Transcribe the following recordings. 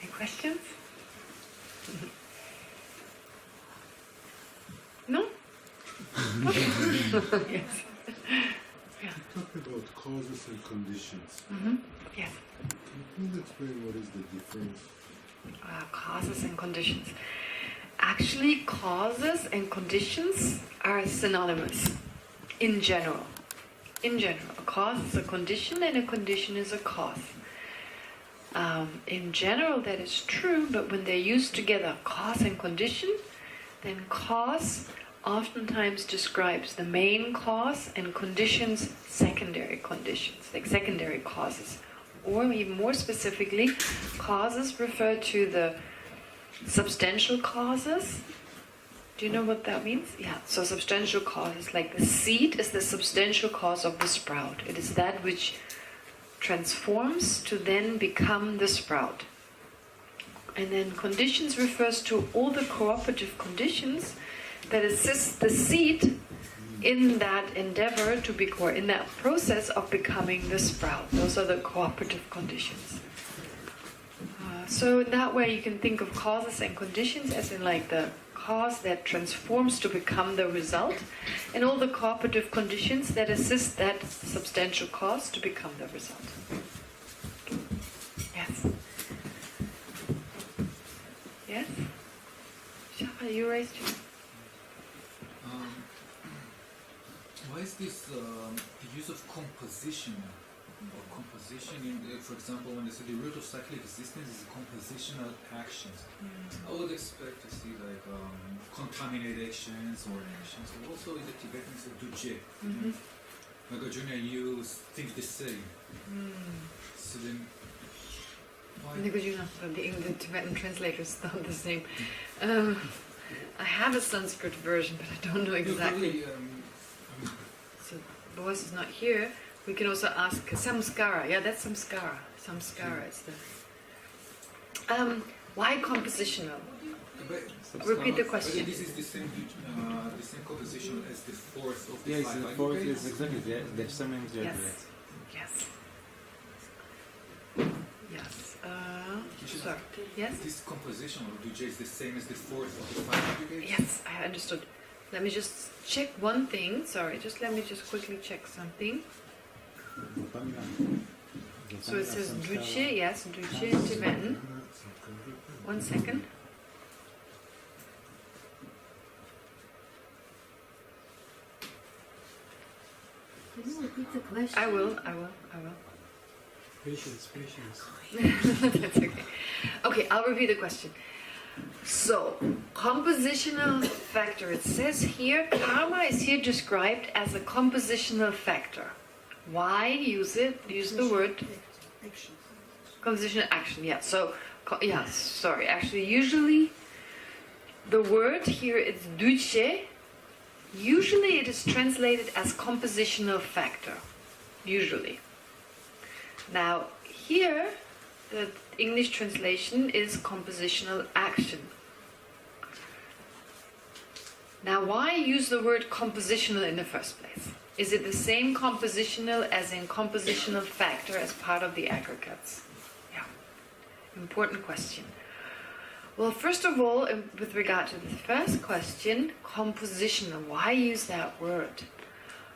Any questions? No? Okay. Yes. You talk about causes and conditions. Yes. Can you please explain what is the difference? Causes and conditions. Actually, causes and conditions are synonymous in general. In general, a cause is a condition and a condition is a cause. In general, that is true, but when they're used together, cause and condition, then cause oftentimes describes the main cause and conditions secondary conditions, like secondary causes. Or even more specifically, causes refer to the substantial causes. Do you know what that means? Yeah, so substantial causes, like the seed is the substantial cause of the sprout. It is that which transforms to then become the sprout. And then conditions refers to all the cooperative conditions that assist the seed in that endeavor to be, or in that process of becoming the sprout. Those are the cooperative conditions. So in that way you can think of causes and conditions as in like the cause that transforms to become the result, and all the cooperative conditions that assist that substantial cause to become the result. Yes? Yes? Shapa, you raised your... Why is this the use of composition or composition in, for example, when they say the root of cyclic existence is compositional actions? I would expect to see like contaminations or actions, and also in the Tibetan it's Duje. Nagarjuna, you think the same. So then, why? Nagarjuna, the Tibetan translator is not the same. I have a Sanskrit version, but I don't know exactly. So Boaz is not here. We can also ask samskara. Yeah, that's samskara. Samskara is the... why compositional? Repeat the question. This is the same composition as the fourth of the yes, five. The fourth is exactly the same as the Yes. yes. Yes. Yes. Sorry. Yes? This composition of Duje is the same as the fourth of the five aggregates? Yes, I understood. Let me just check one thing. Sorry, let me just quickly check something. So it says Geshe, yes, Geshe in Tibetan. 1 second. Can you repeat the question? I will. Patience. That's okay. Okay, I'll repeat the question. So, compositional factor. It says here, karma is here described as a compositional factor. Why use it? Use the word Action. compositional action. Yeah. So, sorry. Actually, usually the word here is duche. Usually, it is translated as compositional factor. Usually. Now, here, the English translation is compositional action. Now, why use the word compositional in the first place? Is it the same compositional as in compositional factor as part of the aggregates? Yeah. Important question. Well, first of all, with regard to the first question, compositional, why use that word?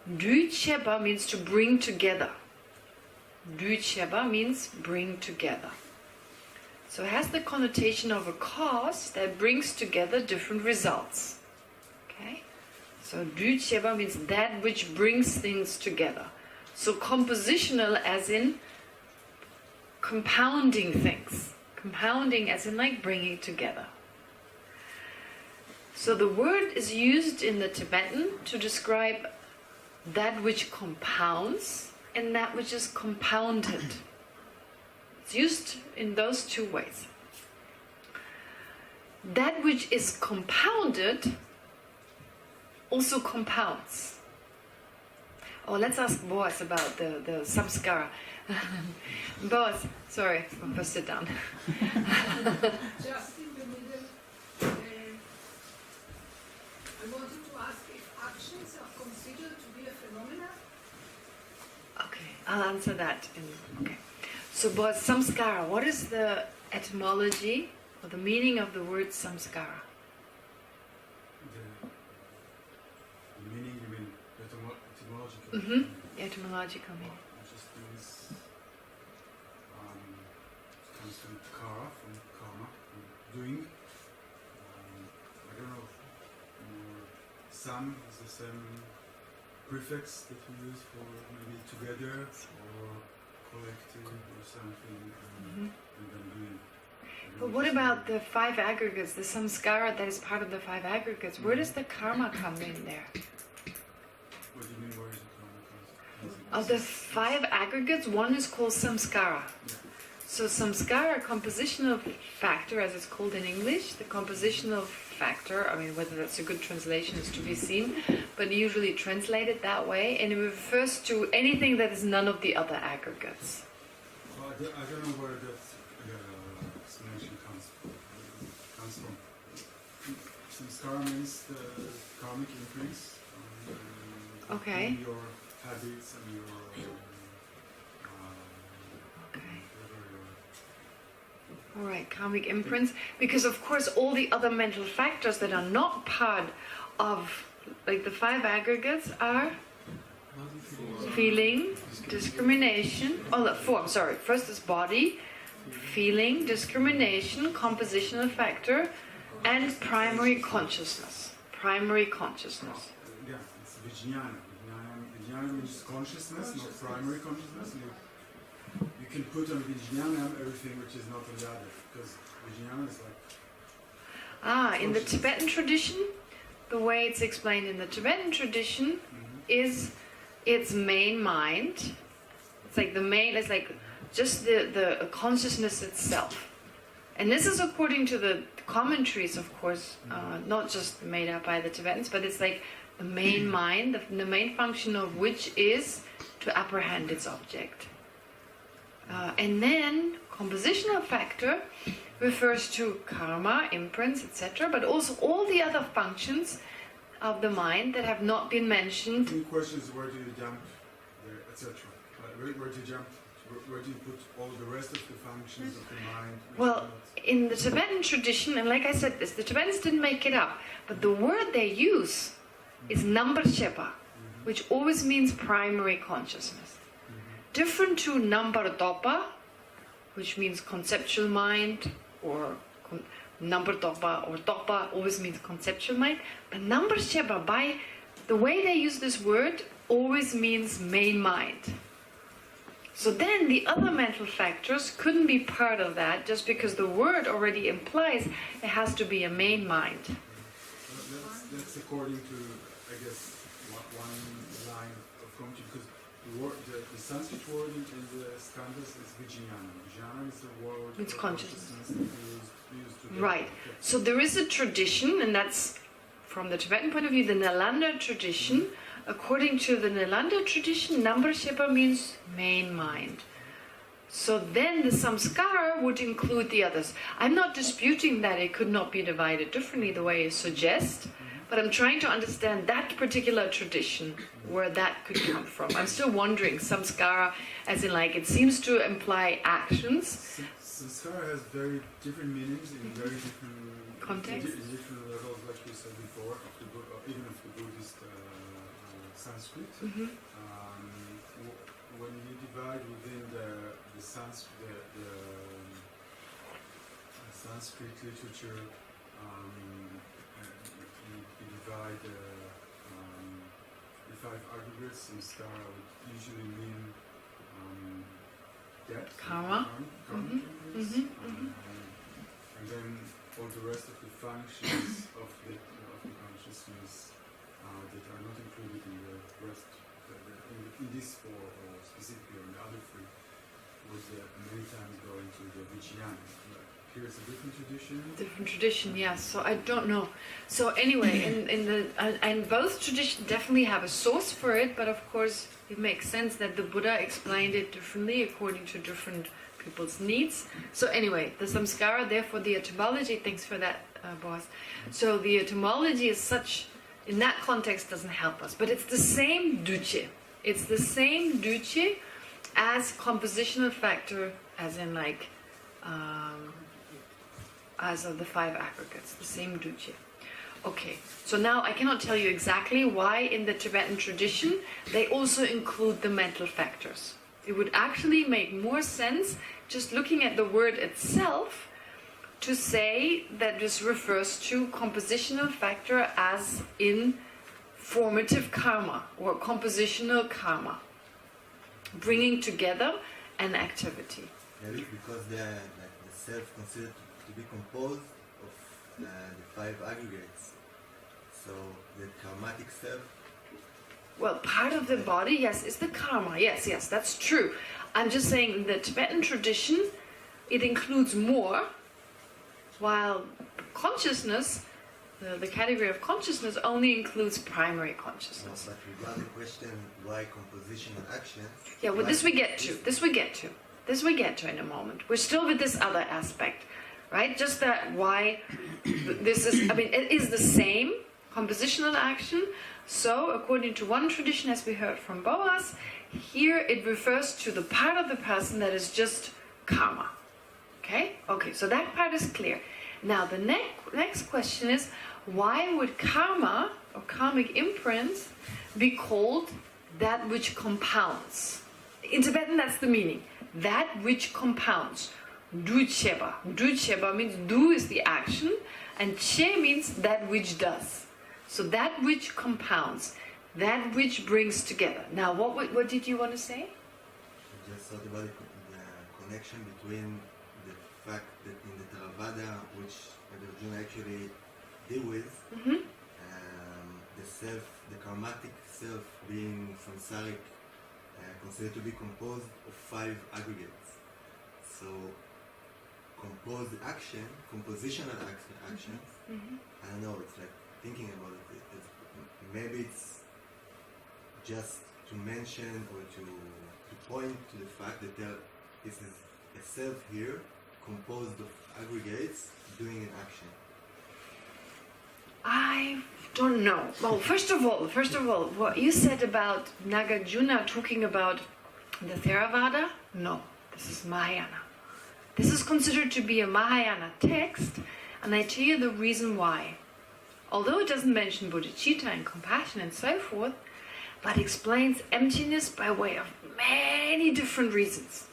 Ducheba means to bring together. Ducheba means bring together. So it has the connotation of a cause that brings together different results. Okay? So ducheba means that which brings things together. So compositional as in compounding things. Compounding as in like bringing together. So the word is used in the Tibetan to describe that which compounds and that which is compounded. It's used in those two ways. That which is compounded also compounds. Oh, let's ask Boaz about the samskara. Boaz, sorry, first sit down. Just in the middle, I wanted to ask if actions are considered to be a phenomena. Okay, I'll answer that. Okay. So, Boaz, samskara, what is the etymology or the meaning of the word samskara? The meaning, you mean etymological? Mm-hmm. Etymological meaning. It just means, it comes from kara, from karma, from doing. I don't know, sam is the same prefix that we use for maybe together or collective or something, and then doing. But what about the 5 aggregates, the samskara that is part of the 5 aggregates? Where does the karma come in there? What do you mean, where is the karma? Of the 5 aggregates, one is called samskara. So samskara, compositional factor, as it's called in English, the compositional factor, I mean whether that's a good translation is to be seen, but usually translated that way, and it refers to anything that is none of the other aggregates. Well, I don't know where that explanation comes from. Samskara means the karmic imprints Okay. in your habits and your Okay. whatever your Alright, karmic imprints, because of course all the other mental factors that are not part of, like the 5 aggregates are feeling, discrimination, oh, 4, I'm sorry, first is body, feeling, discrimination, compositional factor, and primary consciousness. Primary consciousness. yeah, it's vijnana. Vijnana means consciousness, not primary consciousness. You can put on vijnana everything which is not on the other, because vijnana is like In the Tibetan tradition, the way it's explained in the Tibetan tradition is its main mind. It's like the main, it's like just the consciousness itself. And this is according to the commentaries, of course, not just made up by the Tibetans, but it's like the main mind, the main function of which is to apprehend its object. And then compositional factor refers to karma, imprints, etc., but also all the other functions of the mind that have not been mentioned. the question is where do you jump, etc. Where do you jump? Where do you put all the rest of the functions of the mind? Well, in the Tibetan tradition, and like I said this, the Tibetans didn't make it up, but the word they use is Nambarshepa, which always means primary consciousness. Different to Nambardopa, which means conceptual mind, or Nambardopa or Dopa always means conceptual mind, but Nambarshepa, by the way they use this word, always means main mind. So then the other mental factors couldn't be part of that just because the word already implies it has to be a main mind. That's according to, I guess, one line of commentary, because the Sanskrit word in the skandhas is vijnana. Vijnana is the word It's for consciousness. that we use today. Right. So there is a tradition, and that's from the Tibetan point of view, the Nalanda tradition. According to the Nalanda tradition, Nambarshepa means main mind. So then the samskara would include the others. I'm not disputing that it could not be divided differently the way you suggest, but I'm trying to understand that particular tradition, where that could come from. I'm still wondering, samskara, as in like, it seems to imply actions. Samskara has very different meanings in very different Contexts. in different levels, like we said before, even of the Buddhist Sanskrit. When you divide within the Sanskrit literature, you divide the 5 aggregates. Samskara would usually mean depth, Karma. karmic imprints, and then all the rest of the functions of the consciousness that are not included in the rest, in this 4 or specifically in the other 3, was many times going to the vijnana. Here it's a different tradition. Different tradition, yes. So I don't know. So anyway, and both traditions definitely have a source for it, but of course it makes sense that the Buddha explained it differently according to different people's needs. So anyway, the samskara, therefore the etymology, thanks for that, boss. So the etymology is such, in that context, doesn't help us. But it's the same duche. It's the same duche as compositional factor, as in like as of the 5 aggregates, the same Duje. Okay, so now I cannot tell you exactly why in the Tibetan tradition they also include the mental factors. It would actually make more sense, just looking at the word itself, to say that this refers to compositional factor as in formative karma or compositional karma, bringing together an activity. Maybe because the self considered to be composed of the 5 aggregates. So the karmatic self. Well, part of the body, yes, is the karma. Yes, that's true. I'm just saying in the Tibetan tradition, it includes more, while consciousness, the category of consciousness, only includes primary consciousness. But regarding the question why compositional actions. Yeah, well, this we get to in a moment. We're still with this other aspect, right? Just that why this is, I mean, it is the same compositional action. So, according to one tradition, as we heard from Boaz, here it refers to the part of the person that is just karma. Okay, so that part is clear. Now, the next question is, why would karma or karmic imprints be called that which compounds? In Tibetan, that's the meaning. That which compounds. Du-cheba. Du-cheba means du is the action, and che means that which does. So that which compounds, that which brings together. Now, what did you want to say? I just thought about the connection between the fact that in the Theravada, which Nagarjuna actually deal with, the self, the karmatic self being samsaric, considered to be composed of 5 aggregates. So, compositional actions, I don't know, it's like thinking about it, maybe it's just to mention or to point to the fact that this is a self here composed of aggregates doing an action. I don't know. Well, first of all, what you said about Nagarjuna talking about the Theravada, no, this is Mahayana. This is considered to be a Mahayana text, and I tell you the reason why. Although it doesn't mention bodhicitta and compassion and so forth, but explains emptiness by way of many different reasons.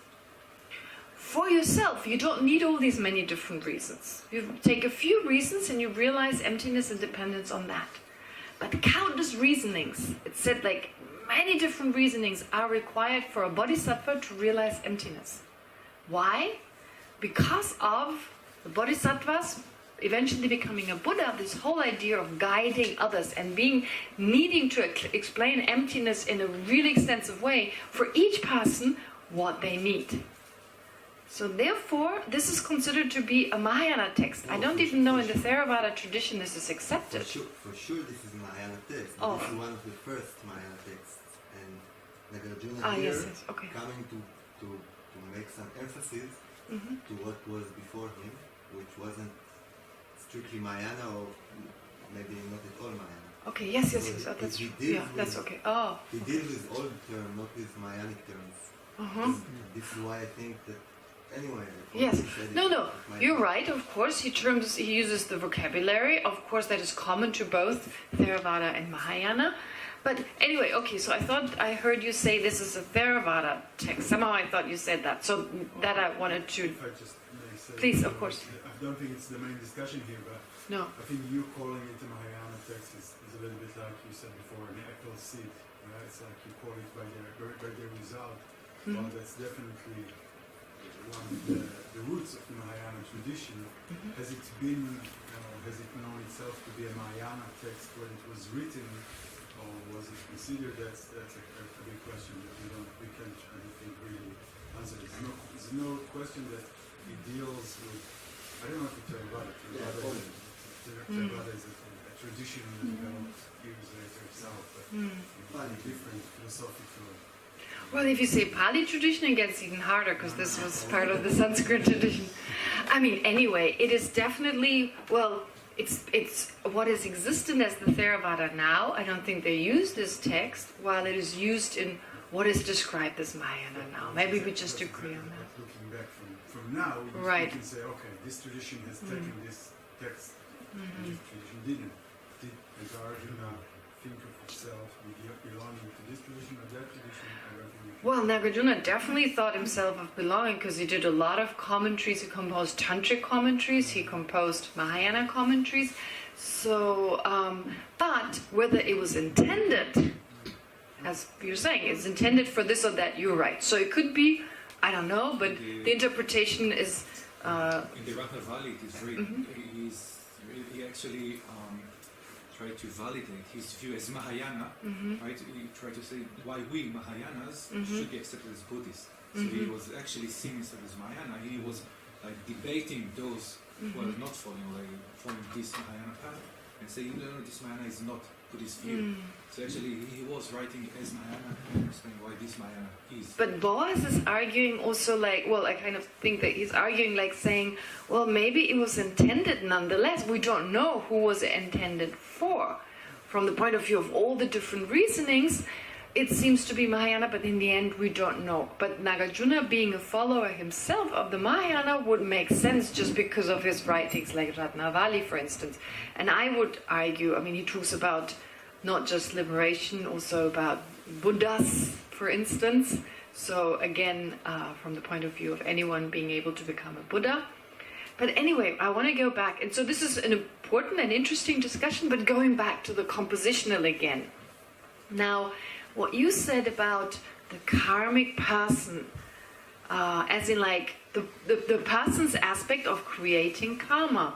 For yourself, you don't need all these many different reasons. You take a few reasons and you realize emptiness and dependence on that. But countless reasonings, it said like many different reasonings are required for a bodhisattva to realize emptiness. Why? Because of the bodhisattvas eventually becoming a Buddha, this whole idea of guiding others and needing to explain emptiness in a really extensive way for each person what they need. So therefore, this is considered to be a Mahayana text. I don't even know in the Theravada tradition this is accepted. For sure this is a Mahayana text. Oh. This is one of the first Mahayana texts. And Nagarjuna here yes, okay. coming to make some emphasis to what was before him, which wasn't strictly Mahayana or maybe not at all Mahayana. Okay, yes, So oh, that's he true. deals Yeah, that's with- okay. Oh. He deals with old terms, not with Mahayanic terms. This is why I think that anyway. Yes. he said it No, might you're be- right, of course. He uses the vocabulary, of course, that is common to both Theravada and Mahayana. But anyway, okay, so I thought I heard you say this is a Theravada text. Somehow I thought you said that. So that I wanted to... If I just may say, Please, of course. I don't think it's the main discussion here, but No. I think you calling it a Mahayana text is a little bit like you said before, an apple seed. Right? It's like you call it by the result. Well, that's definitely one of the roots of the Mahayana tradition. Has it known itself to be a Mahayana text when it was written, or was it considered? That's a big question that we can't, I don't think, really answer. There's no question that it deals with, I don't know if it's Theravada. Theravada is a tradition that developed years later itself, but different philosophical. Well, if you say Pali tradition, it gets even harder because this was part of the Sanskrit tradition. I mean, anyway, it is definitely, well, it's what is existent as the Theravada now. I don't think they use this text, while it is used in what is described as Mahayana now. Maybe we just agree on that. looking back from now, Right. you can say, okay, this tradition has taken this text, and this tradition didn't. Did Nagarjuna think of himself belonging to this tradition or that tradition? I don't think we can. Well, Nagarjuna definitely thought himself of belonging because he did a lot of commentaries. He composed tantric commentaries. He composed Mahayana commentaries. So, but whether it was intended, as you're saying, it's intended for this or that, you're right. So it could be, I don't know, but the interpretation is... in the Ratnavali, it is very, he actually tried to validate his view as Mahayana, right? He tried to say why we Mahayanas should be accepted as Buddhists. So he was actually seeing himself as Mahayana. He was like debating those who are not following this Mahayana path and saying, no, this Mahayana is not Buddhist view. So actually he was writing as Mahayana and explaining why this Mahayana is. But Boaz is arguing also like, well, I kind of think that he's arguing like saying, well, maybe it was intended nonetheless. We don't know who was it intended for. From the point of view of all the different reasonings, it seems to be Mahayana, but in the end we don't know. But Nagarjuna, being a follower himself of the Mahayana, would make sense just because of his writings, like Ratnavali, for instance. And I would argue, I mean, he talks about not just liberation, also about Buddhas, for instance. So again, from the point of view of anyone being able to become a Buddha. But anyway, I want to go back. And so this is an important and interesting discussion, but going back to the compositional again. Now, what you said about the karmic person, as in like the person's aspect of creating karma.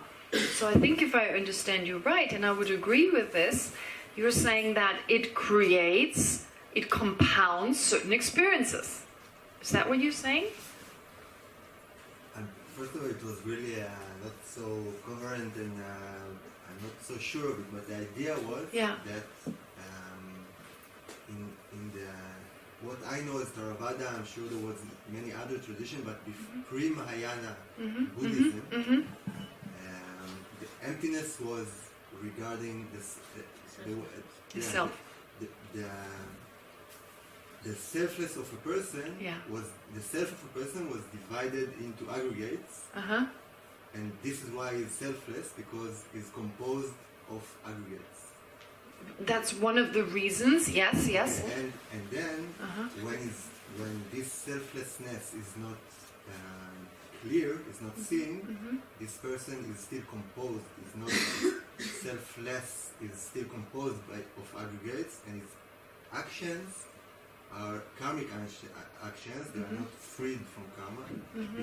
So I think if I understand you right, and I would agree with this, you're saying that it creates, it compounds certain experiences. Is that what you're saying? First of all, it was really not so coherent, and I'm not so sure of it, but the idea was that in the what I know as Theravada, I'm sure there was many other traditions, but pre-Mahayana Buddhism, the emptiness was regarding The self. The selfless of a person was the self of a person was divided into aggregates, and this is why he's selfless, because he's composed of aggregates. That's one of the reasons. Yes. And then when this selflessness is not clear, is not seen, this person is still composed. Is not selfless. Is still composed of aggregates, and his actions are karmic actions. They are not freed from karma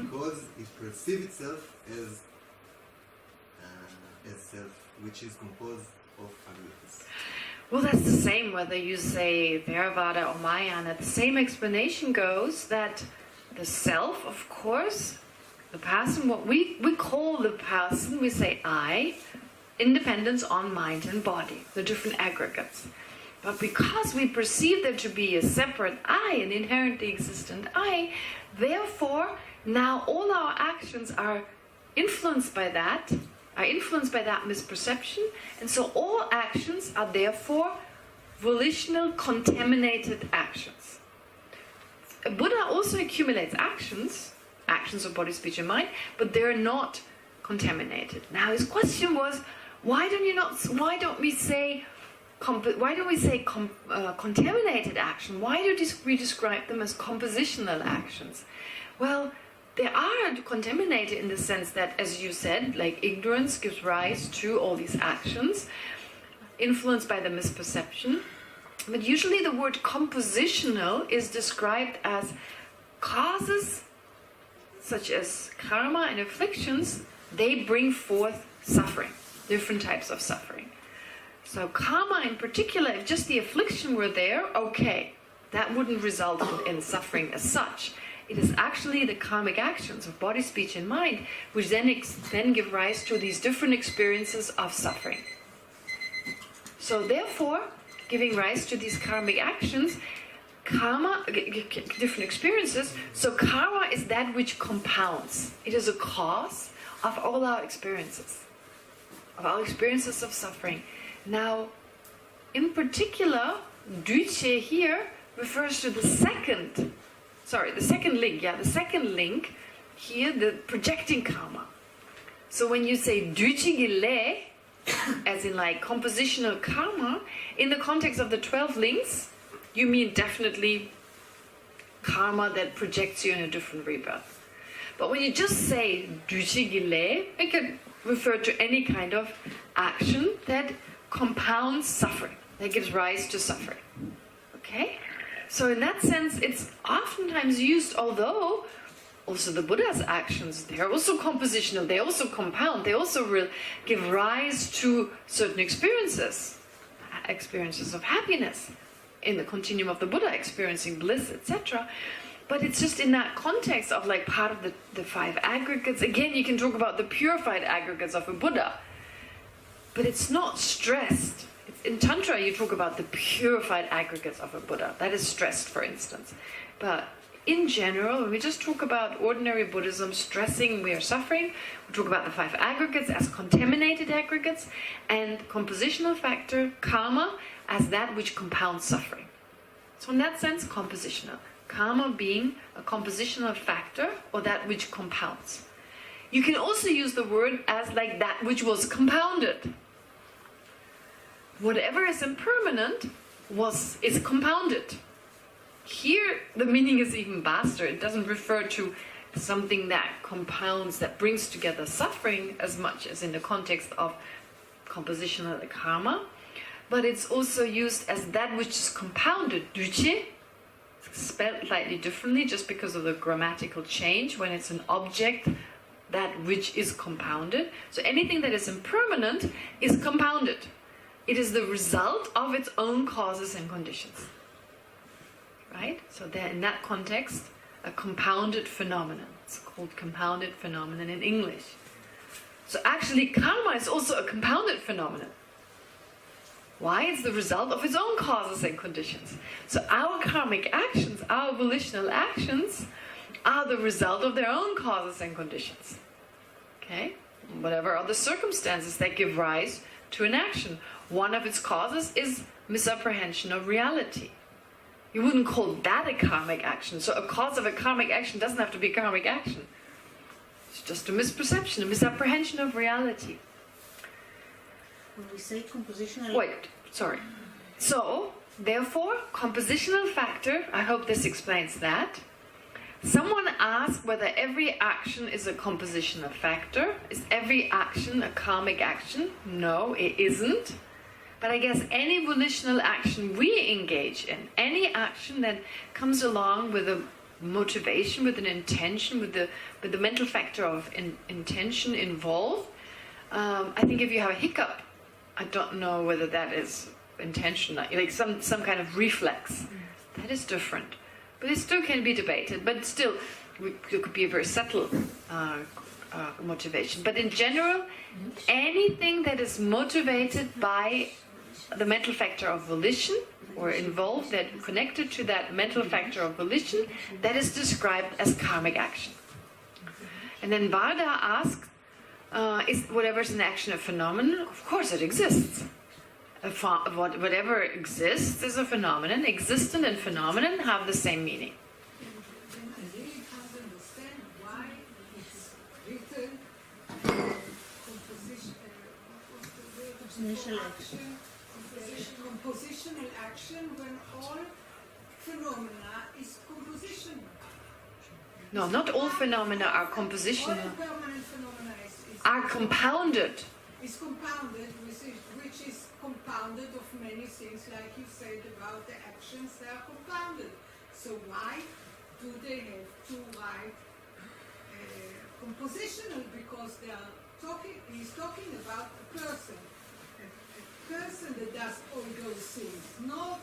because it perceives itself as self, which is composed of aggregates. Well, that's the same whether you say Theravada or Mahayana. The same explanation goes that the self, of course, the person, what we call the person, we say I, independence on mind and body, the different aggregates. But because we perceive there to be a separate I, an inherently existent I, therefore now all our actions are influenced by that misperception, and so all actions are therefore volitional, contaminated actions. A Buddha also accumulates actions of body, speech and mind, but they're not contaminated. Now his question was, why don't we say contaminated action? Why do we describe them as compositional actions? Well, they are contaminated in the sense that, as you said, like ignorance gives rise to all these actions, influenced by the misperception. But usually the word compositional is described as causes such as karma and afflictions. They bring forth suffering, different types of suffering. So karma in particular, if just the affliction were there, okay, that wouldn't result in suffering as such. It is actually the karmic actions of body, speech and mind which then give rise to these different experiences of suffering. So therefore, giving rise to these karmic actions, karma, different experiences, so karma is that which compounds. It is a cause of all our experiences, of suffering. Now, in particular, Geshe here refers to the second sorry, the second link, the second link here, the projecting karma. So when you say duchigile, as in like compositional karma, in the context of the 12 links, you mean definitely karma that projects you in a different rebirth. But when you just say duchigile, it can refer to any kind of action that compounds suffering, that gives rise to suffering. Okay? So in that sense, it's oftentimes used, although also the Buddha's actions, they're also compositional, they also compound, they also give rise to certain experiences of happiness, in the continuum of the Buddha, experiencing bliss, etc. But it's just in that context of like part of the 5 aggregates. Again, you can talk about the purified aggregates of a Buddha, but it's not stressed. In Tantra, you talk about the purified aggregates of a Buddha. That is stressed, for instance. But in general, when we just talk about ordinary Buddhism, stressing we are suffering, we talk about the 5 aggregates as contaminated aggregates, and compositional factor, karma, as that which compounds suffering. So in that sense, compositional. Karma being a compositional factor, or that which compounds. You can also use the word as like that which was compounded. Whatever is impermanent is compounded. Here, the meaning is even vaster. It doesn't refer to something that compounds, that brings together suffering as much as in the context of compositional karma, but it's also used as that which is compounded. Duche, spelled slightly differently just because of the grammatical change when it's an object, that which is compounded. So anything that is impermanent is compounded. It is the result of its own causes and conditions. Right? So there, in that context, a compounded phenomenon. It's called compounded phenomenon in English. So actually, karma is also a compounded phenomenon. Why? It's the result of its own causes and conditions. So our karmic actions, our volitional actions, are the result of their own causes and conditions. Okay? Whatever are the circumstances that give rise to an action. One of its causes is misapprehension of reality. You wouldn't call that a karmic action. So a cause of a karmic action doesn't have to be a karmic action. It's just a misperception, a misapprehension of reality. When we say compositional... Wait, sorry. So, therefore, compositional factor, I hope this explains that. Someone asked whether every action is a compositional factor. Is every action a karmic action? No, it isn't. But I guess any volitional action we engage in, any action that comes along with a motivation, with an intention, with the mental factor of intention involved, I think if you have a hiccup, I don't know whether that is intentional, like some kind of reflex. That is different. But it still can be debated. But still, it could be a very subtle motivation. But in general, anything that is motivated by the mental factor of volition, or involved, that connected to that mental factor of volition, that is described as karmic action. And then Varda asks, is whatever's an action a phenomenon? Of course it exists. Whatever exists is a phenomenon. Existent and phenomenon have the same meaning. Then I really can't understand why it's written compositional action when all phenomena is compositional. No, not all phenomena are compositional. All impermanent phenomena Are compounded. Is compounded, which is compounded of many things, like you said about the actions, they are compounded. So why do they have to write compositional? Because he's talking about a person that does all those things, not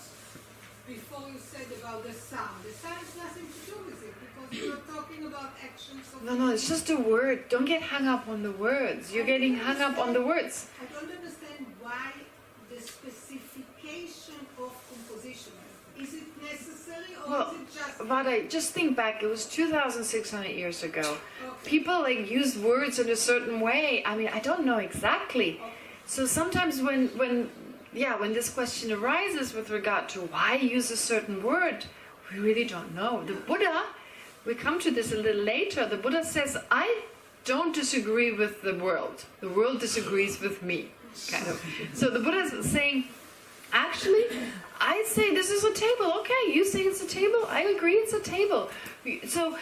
before you said about the sound. The sound has nothing to do with it, because you're talking about actions of... No, it's just a word. Don't get hung up on the words. You're getting hung up on the words. I don't understand why the specification of composition. Is it necessary, or is it just... Vada, just think back. It was 2,600 years ago. Okay. People used words in a certain way. I mean, I don't know exactly. Okay. So sometimes when this question arises with regard to why use a certain word, we really don't know. The Buddha we come to this a little later. The Buddha says, I don't disagree with the world. The world disagrees with me, kind of. So the Buddha is saying, actually, I say this is a table. Okay, you say it's a table. I agree it's a table. So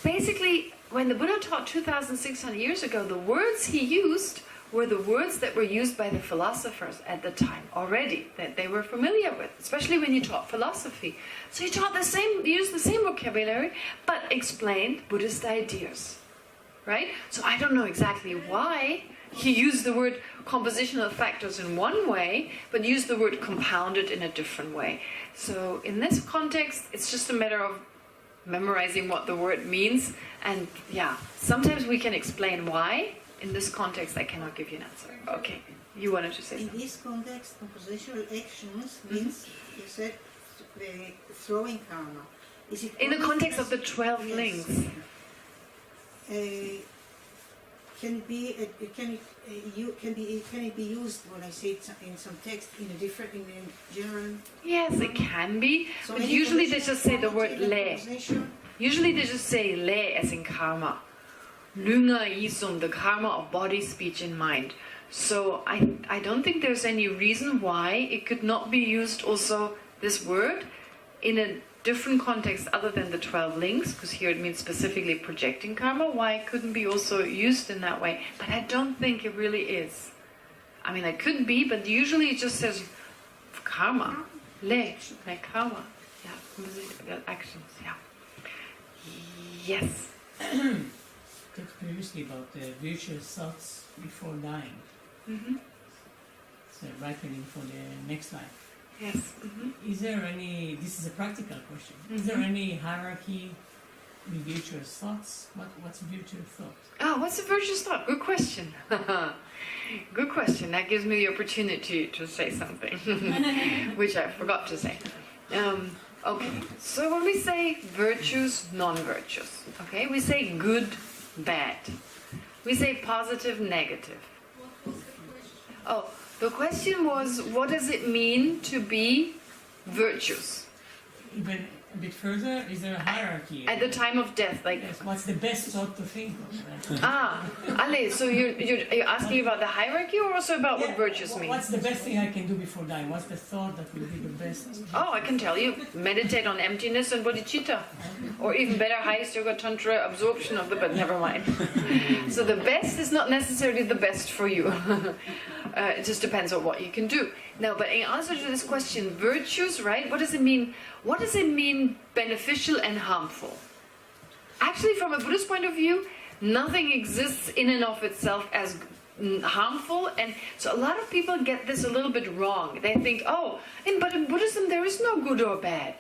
basically, when the Buddha taught 2,600 years ago, the words he used were the words that were used by the philosophers at the time already, that they were familiar with, especially when he taught philosophy. So he taught he used the same vocabulary, but explained Buddhist ideas, right? So I don't know exactly why he used the word compositional factors in one way, but used the word compounded in a different way. So in this context, it's just a matter of memorizing what the word means, and yeah, sometimes we can explain why. In this context, I cannot give you an answer. Okay, you wanted to say In something. this context, compositional actions means, you said, throwing karma. Is it In the only context of the because- 12 yes. links. Can it be used when I say it in some text in general? Yes, it can be, So but any usually they compositional just say the word quality le. and composition? Usually they just say le as in karma. Lunga yisum, the karma of body, speech and mind. So I don't think there's any reason why it could not be used also, this word, in a different context other than the 12 links, because here it means specifically projecting karma. Why it couldn't be also used in that way? But I don't think it really is. I mean, it could be, but usually it just says karma. Le, like karma. Yeah, actions, yeah. Yes. Talked previously about the virtuous thoughts before dying. Mm-hmm. So ripening for the next life. Yes. Mm-hmm. Is there any, this is a practical question, is there any hierarchy in virtuous thoughts? What's virtuous thought? Oh, what's a virtuous thought? Good question. Good question. That gives me the opportunity to say something, which I forgot to say. Okay, so when we say virtues, non-virtues, okay, we say good, bad. We say positive, negative. Oh, the question was, what does it mean to be virtuous? Even a bit further, is there a hierarchy? At the time of death, like... Yes, what's the best thought to think of? Ale, so you're asking about the hierarchy or also about what virtues mean? What's the best thing I can do before dying? What's the thought that will be the best? Oh, I can tell you. Meditate on emptiness and bodhicitta. Or even better, highest yoga tantra absorption of the... But never mind. So the best is not necessarily the best for you. It just depends on what you can do. No, but in answer to this question, virtues, right? What does it mean? What does it mean beneficial and harmful? Actually, from a Buddhist point of view, nothing exists in and of itself as harmful, and so a lot of people get this a little bit wrong. They think, but in Buddhism there is no good or bad,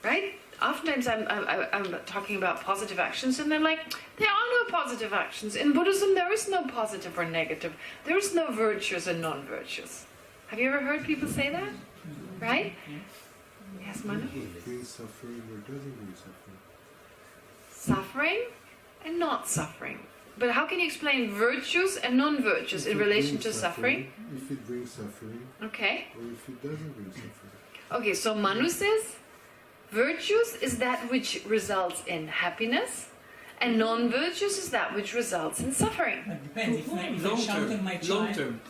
right? Oftentimes I'm talking about positive actions, and they're like, there are no positive actions. In Buddhism there is no positive or negative. There is no virtues and non-virtues. Have you ever heard people say that? Right? Yes, Manu? Brings suffering or doesn't bring suffering? Suffering and not suffering. But how can you explain virtues and non-virtues in relation to suffering? If it brings suffering, Okay. or if it doesn't bring suffering. Okay, so Manu says, virtues is that which results in happiness, and non-virtues is that which results in suffering. But depends, if I shout on my child... Long term.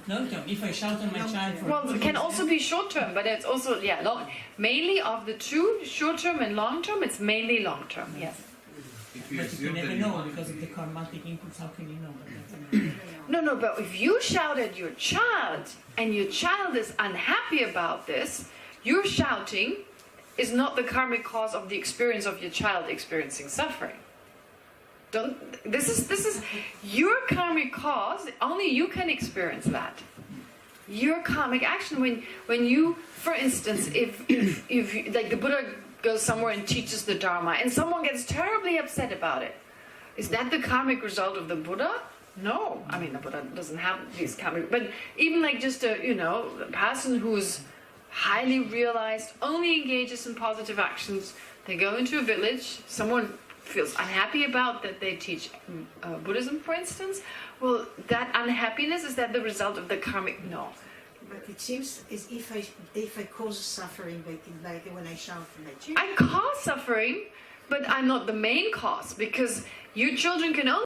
Long term, if I shout on my child for... Well, it can also be short-term, but it's also, long. Mainly of the two, short-term and long-term, it's mainly long-term, yes. If you But you assume can never that know because of the karmatic inputs, how can you know? But that's No, but if you shout at your child, and your child is unhappy about this, your shouting is not the karmic cause of the experience of your child experiencing suffering. This is your karmic cause. Only you can experience that. Your karmic action when you, for instance, if like the Buddha goes somewhere and teaches the Dharma, and someone gets terribly upset about it, is that the karmic result of the Buddha? No, I mean the Buddha doesn't have these karmic. But even like just a person who's highly realized, only engages in positive actions. They go into a village, someone feels unhappy about that they teach Buddhism, for instance. Well, that unhappiness, is that the result of the karmic? No. But it seems as if I cause suffering by when I shout at my child. I cause suffering but I'm not the main cause, because you children can only